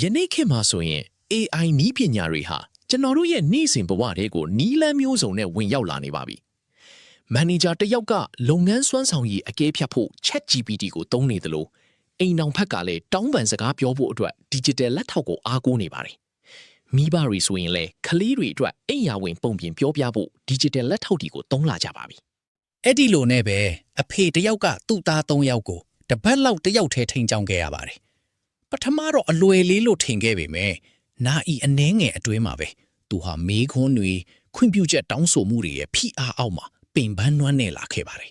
ယနေ့ခေတ်မှာဆိုရင် AI နည်းပညာတွေဟာကျွန်တော်တို့ရဲ့နေ့စဉ်ဘဝတွေကိုနီးလန်းမျိုးစုံနဲ့ဝင်ရောက်လာနေပါပြီ။မန်နေဂျာတစ်ယောက်ကလုပ်ငန်းစွမ်းဆောင်ရည်အကဲဖြတ်ဖို့ ChatGPT ကိုသုံးနေသလိုအိမ်အောင်ဖက်ကလည်းတောင်းပန်စကားပြောဖို့အတွက် Digital လက်ထောက်ကိုအားကိုးနေပါတယ်။မိဘတွေဆိုရင်လည်းကလေးတွေအတွက်အိမ်ယာဝင်ပုံပြင်ပြောပြဖို့ Digital လက်ထောက်တွေကိုသုံးလာကြပါပြီ။ အဲ့ဒီလိုနဲ့ပဲအဖေတယောက်ကသူ့သား၃ယောက်ကိုတပတ်လောက်တယောက်ထဲထိန်ချောင်းခဲ့ရပါတယ်ပထမတော့အလွယ်လေးလို့ထင်ခဲ့ပေမဲ့နာအီအနှဲငယ်အတွင်းမှာပဲသူဟာမေးခွန်းတွေခွင့်ပြုချက်တောင်းဆိုမှုတွေရဲ့ဖိအားအောက်မှာပင်ပန်းနွမ်းနေလာခဲ့ပါတယ်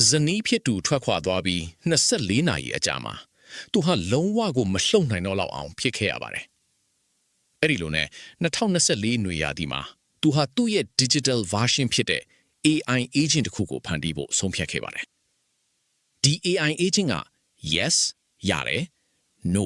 ဇနီးဖြစ်သူထွက်ခွာသွားပြီး24နာရီအကြာမှာသူဟာလုံးဝကိုမလှုပ်နိုင်တော့လောက်အောင်ဖြစ်ခဲ့ရပါတယ်။အဲ့ဒီလိုနဲ့2024နွေရာသီမှာသူဟာသူ့ရဲ့ digital version ဖြစ်တဲ့ AI agent တစ်ခုကိုဖန်တီးဖို့ဆုံးဖြတ်ခဲ့ပါတယ်။ဒီ AI agent က yes ရတယ် no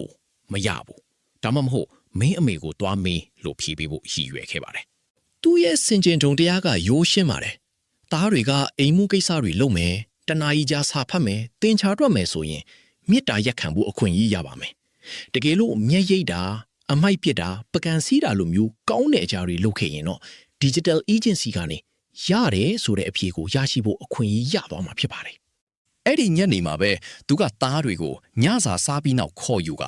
မရဘူး။ဒါမှမဟုတ်မင်းအမေကိုတွားမေးလို့ဖြေပေးဖို့ရည်ရွယ်ခဲ့ပါတယ်။သူ့ရဲ့စင်ကြင်တုံတရားကရိုးရှင်းပါတယ်။သားတွေကအိမ်မှုကိစ္စတွေလုပ်မယ်တနာရီကြာစာဖတ်မယ်တင်ချာတွက်မယ်ဆိုရင်မေတ္တာရက်ခံဖို့အခွင့်အရေးရပါမယ်။တကယ်လို့မျက်ရိပ်တာအမိုက်ပစ်တာပကံစီးတာလိုမျိုးကောင်းတဲ့အရာတွေလုပ်ခဲ့ရင်တော့ digital agency ကနေရတယ်ဆိုတဲ့အဖြေကိုရရှိဖို့အခွင့်အရေးရသွားမှာဖြစ်ပါတယ်။အဲ့ဒီညနေမှာပဲသူကသားတွေကိုညစာစားပြီးနောက်ခေါ်ယူက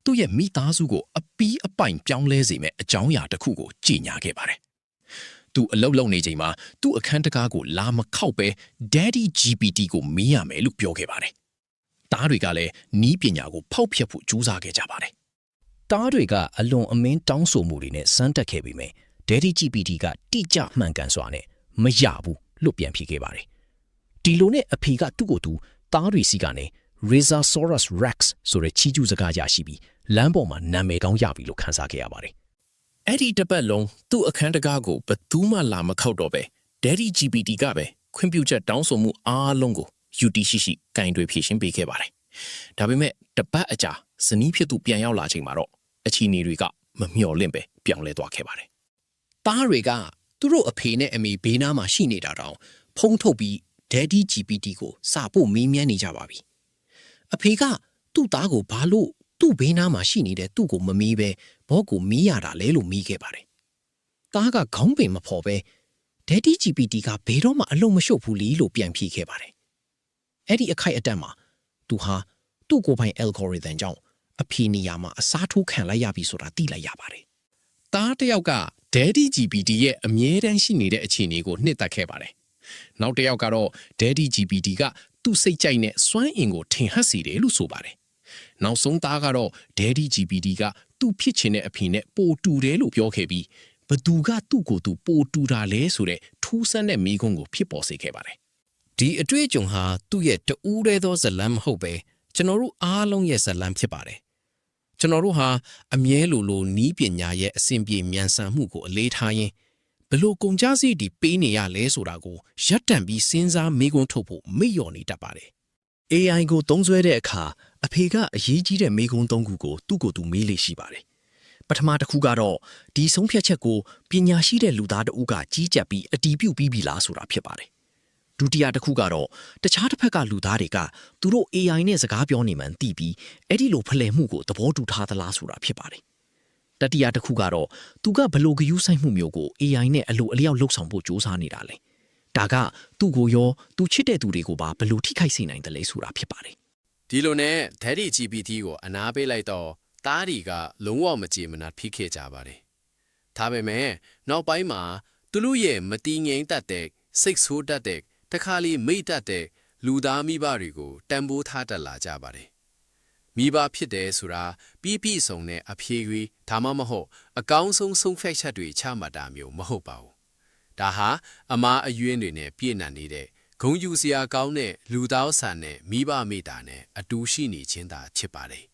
သူ့ရဲ့မိသားစုကိုအပီးအပိုင်ပြောင်းလဲစေမဲ့အကြောင်းအရာတစ်ခုကိုကြေညာခဲ့ပါတယ်။သူအလုပ်လုပ်နေချိန်မှာသူ့အခန်းတကားကိုလာမခောက်ပဲ Daddy GPT ကိုမေးရမယ်လို့ပြောခဲ့ပါတယ်။သားတွေကလည်းနီးပညာကိုဖောက်ဖျက်ဖို့ကြိုးစားခဲ့ကြပါတယ်။သားတွေကအလွန်အမင်းတောင်းဆိုမှုတွေနဲ့စမ်းတက်ခဲ့ပေမဲ့ Daddy GPT ကတိကျမှန်ကန်စွာနဲ့မရဘူးလို့ပြန်ဖြေခဲ့ပါတယ်။ဒီလိုနဲ့အဖေကသူ့ကိုယ်သူသားတွေစီကနေ Razosaurus Rex ဆိုတဲ့ချီးကျူးစကားရရှိပြီးလမ်းပေါ်မှာနာမည်ကောင်းရပြီလို့ခန်းစားခဲ့ရပါတယ်။အဲ့ဒီတပတ်လုံးသူ့အခန်းတကားကိုဘသူမှလာမခောက်တော့ပဲ Daddy GPT ကပဲခွင့်ပြုချက်တောင်းဆိုမှုအားလုံးကိုယူတီရှိရှိကင်တွေဖြေရှင်းပေးခဲ့ပါတယ်။ဒါပေမဲ့တပတ်အကြာဇနီးဖြစ်သူပြန်ရောက်လာချိန်မှာတော့အခြေအနေတွေကမမျှော်လင့်ပဲပြောင်းလဲသွားခဲ့ပါတယ်။သားတွေကသူတို့အဖေနဲ့အမေဘေးနားမှာရှိနေတာတောင်ဖုံးထုတ်ပြီး Daddy GPT ကိုစာပို့မေးမြန်းနေကြပါပြီ။အဖေကသူ့သားကိုဘာလို့သူ့ဘေးနားမှာရှိနေတဲ့သူ့ကိုမမီးပဲဘောကိုမီးရတာလဲလို့မီးခဲ့ပါတယ်။သားကခေါင်းပင်မဖော်ပဲ Daddy GPT ကဘယ်တော့မှအလုံးမရှုပ်ဘူးလीလို့ပြန်ဖြေခဲ့ပါတယ်။အဲ့ဒီအခိုက်အတန့်မှာသူဟာသူ့ကိုယ်ပိုင် algorithm ကြောင့်အဖေနေရာမှာအစားထိုးခံလိုက်ရပြီဆိုတာသိလိုက်ရပါတယ်။သားတစ်ယောက်က Daddy GPT ရဲ့အမြဲတမ်းရှိနေတဲ့အခြေအနေကိုနှစ်သက်ခဲ့ပါတယ်။နောက်တစ်ယောက်ကတော့ Daddy GPT ကသူ့စိတ်ကြိုက်နဲ့စွမ်းအင်ကိုထင်ဟပ်စေတယ်လို့ဆိုပါတယ်။နောက်ဆုံးသားကတော့ Daddy GPT ကသူ့ဖြစ်ချင်တဲ့အဖေနဲ့ပိုတူတယ်လို့ပြောခဲ့ပြီးဘသူကသူ့ကိုယ်သူပိုတူတာလဲဆိုတဲ့ထူးဆန်းတဲ့မိကွန်းကိုဖြစ်ပေါ်စေခဲ့ပါတယ်။ဒီအတွေ့အကြုံဟာသူ့ရဲ့တူးရဲသောဇလံမဟုတ်ပဲကျွန်တော်တို့အားလုံးရဲ့ဇလံဖြစ်ပါတယ်။ကျွန်တော်တို့ဟာအမြဲလိုနီးပညာရဲ့အစဉ်ပြေမြန်ဆန်မှုကိုအလေးထားရင်းဘလို့ကုန်ကြစည်ဒီပေးနေရလဲဆိုတာကိုရပ်တန့်ပြီးစဉ်းစားမေးခွန်းထုတ်ဖို့မေ့လျော်နေတတ်ပါတယ်။ AI ကိုသုံးစွဲတဲ့အခါအဖေကအရေးကြီးတဲ့မေးခွန်း၃ခုကိုသူ့ကိုယ်သူမေးလေရှိပါတယ်။ပထမတစ်ခုကတော့ဒီဆုံးဖြတ်ချက်ကိုပညာရှိတဲ့လူသားတဦးကကြီးကြပ်ပြီးအတည်ပြုပြီးပြီလားဆိုတာဖြစ်ပါတယ်။ဒုတိယတစ်ခုကတော့တခြားတစ်ဖက်ကလူသားတွေကသူတို့ AI နဲ့စကားပြောနေမှန်းသိပြီးအဲ့ဒီလိုဖလှယ်မှုကိုသဘောတူထားသလားဆိုတာဖြစ်ပါတယ်။တတိယတစ်ခုကတော့သူကဘလို့ဂယုဆိုင်မှုမျိုးကို AI နဲ့အလိုအလျောက်လှုပ်ဆောင်ဖို့ကြိုးစားနေတာလေ။ဒါကသူ့ကိုရောသူချစ်တဲ့သူတွေကိုပါဘလို့ထိခိုက်စေနိုင်တယ်လဲဆိုတာဖြစ်ပါတယ်။ဒီလိုနဲ့ Daddy GPT ကိုအနာပေးလိုက်တော့သားတွေကလုံးဝမကြေမနပ်ဖြစ်ခဲ့ကြပါတယ်။ဒါပေမဲ့နောက်ပိုင်းမှာသူတို့ရဲ့မတည်ငြိမ်တတ်တဲ့စိတ်ဆိုးတတ်တဲ့တခါလေမိတ်တတ်တဲ့လူသားမိဘတွေကိုတန်ဖိုးထားတတ်လာကြပါတယ်။မိဘဖြစ်တယ်ဆိုတာပြီးပြည့်စုံတဲ့အဖြေတွေဒါမှမဟုတ်အကောင်းဆုံးဆုံးဖြတ်ချက်တွေချမှတ်တာမျိုးမဟုတ်ပါဘူး။ဒါဟာအမားအယွင်းတွေနဲ့ပြည့်နှံနေတဲ့ဂုံယူစရာကောင်းတဲ့လူသားဆန်တဲ့မိဘမိတာနဲ့အတူရှိနေခြင်းသာဖြစ်ပါတယ်